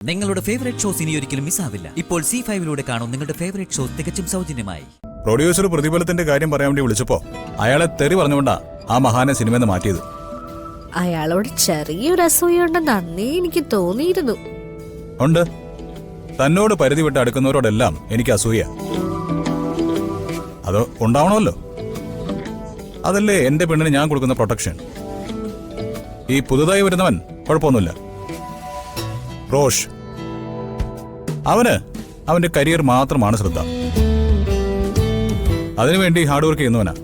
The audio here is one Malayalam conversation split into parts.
നിങ്ങളുടെ ഫേവറേറ്റ് ഷോസ് ഇനി ഒരിക്കലും മിസ്സാവില്ല. ഇപ്പോൾ C5 കാണും നിങ്ങളുടെ ഫേവറേറ്റ് ഷോസ് തികച്ചും സൗജന്യമായി. പ്രൊഡ്യൂസർ പ്രതിഫലത്തിന്റെ കാര്യം പറയാൻ വേണ്ടി വിളിച്ചപ്പോ അയാളെ തെറി പറഞ്ഞുകൊണ്ടാ ആ മഹാനെ സിനിമയിൽ നിന്ന് മാറ്റിയത്. അയാളോട് ചെറിയൊരു അസൂയുണ്ടെന്ന് അന്നേ എനിക്ക് തോന്നിയിരുന്നു. ഉണ്ട്. തന്നോട് പരിധി വിട്ട് അടുക്കുന്നവരോടെല്ലാം എനിക്ക് അസൂയ. അത് ഉണ്ടാവണമല്ലോ. അതല്ലേ എന്റെ പെണ്ണിന് ഞാൻ കൊടുക്കുന്ന പ്രൊട്ടക്ഷൻ. ഈ പുതുതായി വരുന്നവൻ കുഴപ്പമൊന്നുമില്ല. റോഷ്, അവന് അവന്റെ കരിയർ മാത്രമാണ് ശ്രദ്ധ. അതിനുവേണ്ടി ഹാർഡ് വർക്ക് ചെയ്യുന്നവനാ.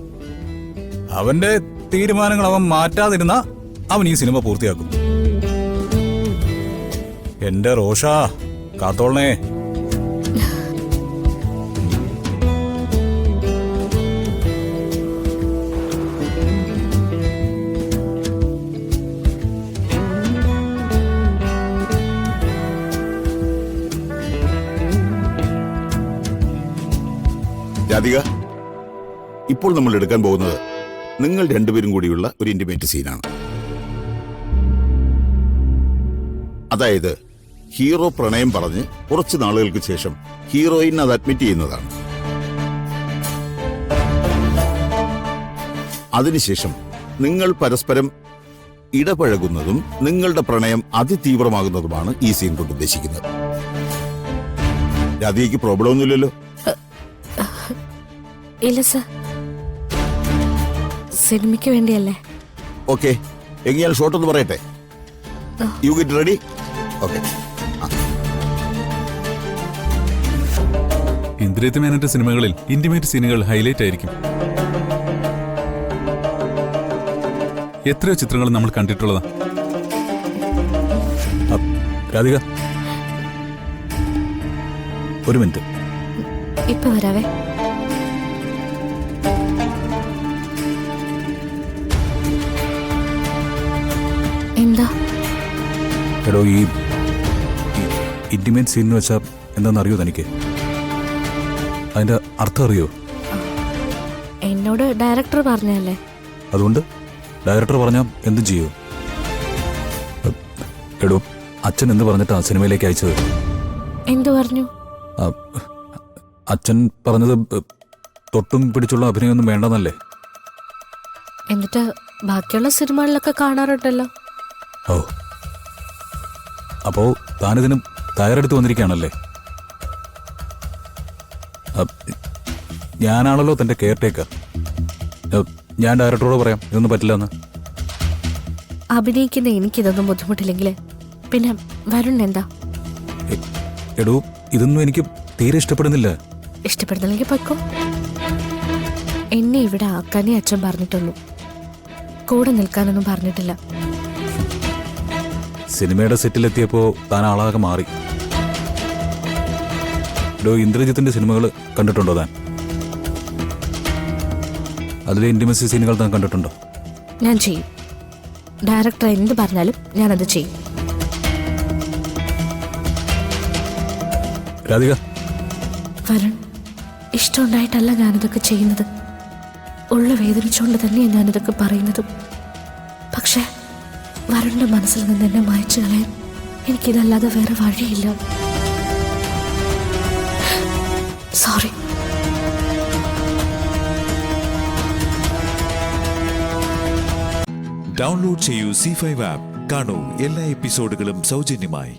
അവന്റെ തീരുമാനങ്ങൾ അവൻ മാറ്റാതിരുന്ന അവൻ ഈ സിനിമ പൂർത്തിയാക്കും. എന്റെ റോഷാ, കാത്തോളണേ. രാധിക, ഇപ്പോൾ നമ്മൾ എടുക്കാൻ പോകുന്നത് നിങ്ങൾ രണ്ടുപേരും കൂടിയുള്ള ഒരു ഇന്റിമേറ്റ് സീനാണ്. അതായത് ഹീറോ പ്രണയം പറഞ്ഞ് കുറച്ച് നാളുകൾക്ക് ശേഷം ഹീറോയിൻ അത് അഡ്മിറ്റ് ചെയ്യുന്നതാണ്. അതിനുശേഷം നിങ്ങൾ പരസ്പരം ഇടപഴകുന്നതും നിങ്ങളുടെ പ്രണയം അതിതീവ്രമാകുന്നതുമാണ് ഈ സീൻ കൊണ്ട് ഉദ്ദേശിക്കുന്നത്. രാധികയ്ക്ക് പ്രോബ്ലം ഒന്നുമില്ലല്ലോ? ഇല്ല സർ, സിനിമയ്ക്ക് വേണ്ടിയല്ലേ. ഓക്കെ, എങ്കിൽ ഞാൻ ഷോട്ട് ഒന്ന് പറയട്ടെ. You get ready? ഓക്കെ. ഇന്ദ്രിയത്ത് മേനന്റെ സിനിമകളിൽ ഇന്റിമേറ്റ് സീനുകൾ ഹൈലൈറ്റ് ആയിരിക്കും. എത്രയോ ചിത്രങ്ങൾ നമ്മൾ കണ്ടിട്ടുള്ളതാ. രാധിക, ഒരു മിനിറ്റ്. ഇപ്പൊ വരാവേ. എന്താ? എടോ, ഈ ഇന്റിമേറ്റ് സീൻ എന്ന് വെച്ചാൽ എന്താണെന്നറിയോ തനിക്ക്? അതിന്റെ അർത്ഥം അറിയോ? എന്നോട് ഡയറക്ടർ പറഞ്ഞല്ലേ. അതുകൊണ്ട് ഡയറക്ടർ പറഞ്ഞാൽ എന്തും ചെയ്യൂ. എടോ, അച്ഛൻ എന്ത് പറഞ്ഞിട്ടാ സിനിമയിലേക്ക് അയച്ചത്? എന്തു പറഞ്ഞു? അച്ഛൻ പറഞ്ഞത് തൊട്ടും പിടിച്ചുള്ള അഭിനയമൊന്നും വേണ്ടെന്നല്ലേ. എന്നിട്ട് ബാക്കിയുള്ള സിനിമകളിലൊക്കെ കാണാറുണ്ടല്ലോ. ഓ, അപ്പോ താനിതിനും തയ്യാറെടുത്ത് വന്നിരിക്കുകയാണല്ലേ. ഞാനാണല്ലോ തന്റെ കെയർ ടേക്കർ. ഞാൻ ഡയറക്ടറോട് പറയാം ഇതൊന്നും പറ്റില്ലെന്ന്. അഭിനയിക്കുന്ന എനിക്കിതൊന്നും ബുദ്ധിമുട്ടില്ലെങ്കിൽ പിന്നെ വരുൺ എന്താ? എടോ, ഇതൊന്നും എനിക്ക് തീരെ ഇഷ്ടപ്പെടുന്നില്ല. ഇഷ്ടപ്പെടുന്നില്ലെങ്കിൽ പൊയ്ക്കോ. എന്നെ ഇവിടെ ആക്കാനേ അച്ഛൻ പറഞ്ഞിട്ടുള്ളൂ, കൂടെ നിൽക്കാനൊന്നും പറഞ്ഞിട്ടില്ല. സിനിമയുടെ സെറ്റിലെത്തിയപ്പോ താൻ ആളാകെ മാറി. എടോ, ഇന്ദ്രജിത്തിന്റെ സിനിമകൾ കണ്ടിട്ടുണ്ടോ താൻ? അതിലെ ഇന്റിമസി സീനുകൾ താൻ കണ്ടിട്ടുണ്ടോ? ഞാൻ ചെയ്യും. ഡയറക്ടർ എന്ത് പറഞ്ഞാലും ഞാനത് ചെയ്യും. രാധിക, വരുൺ, ഇഷ്ടമുണ്ടായിട്ടല്ല ഞാനിതൊക്കെ ചെയ്യുന്നത്. ഉള്ള വേദനിച്ചുകൊണ്ട് തന്നെയാണ് ഞാനിതൊക്കെ പറയുന്നതും. പക്ഷേ വരുണിന്റെ മനസ്സിൽ നിന്ന് എന്നെ മായ്ച്ചു കളയാൻ എനിക്കിതല്ലാതെ വേറെ വഴിയില്ല. സോറി. ഡൗൺലോഡ് ചെയ്യൂ C5 ആപ്പ്. കാണൂ എല്ലാ എപ്പിസോഡുകളും സൗജന്യമായി.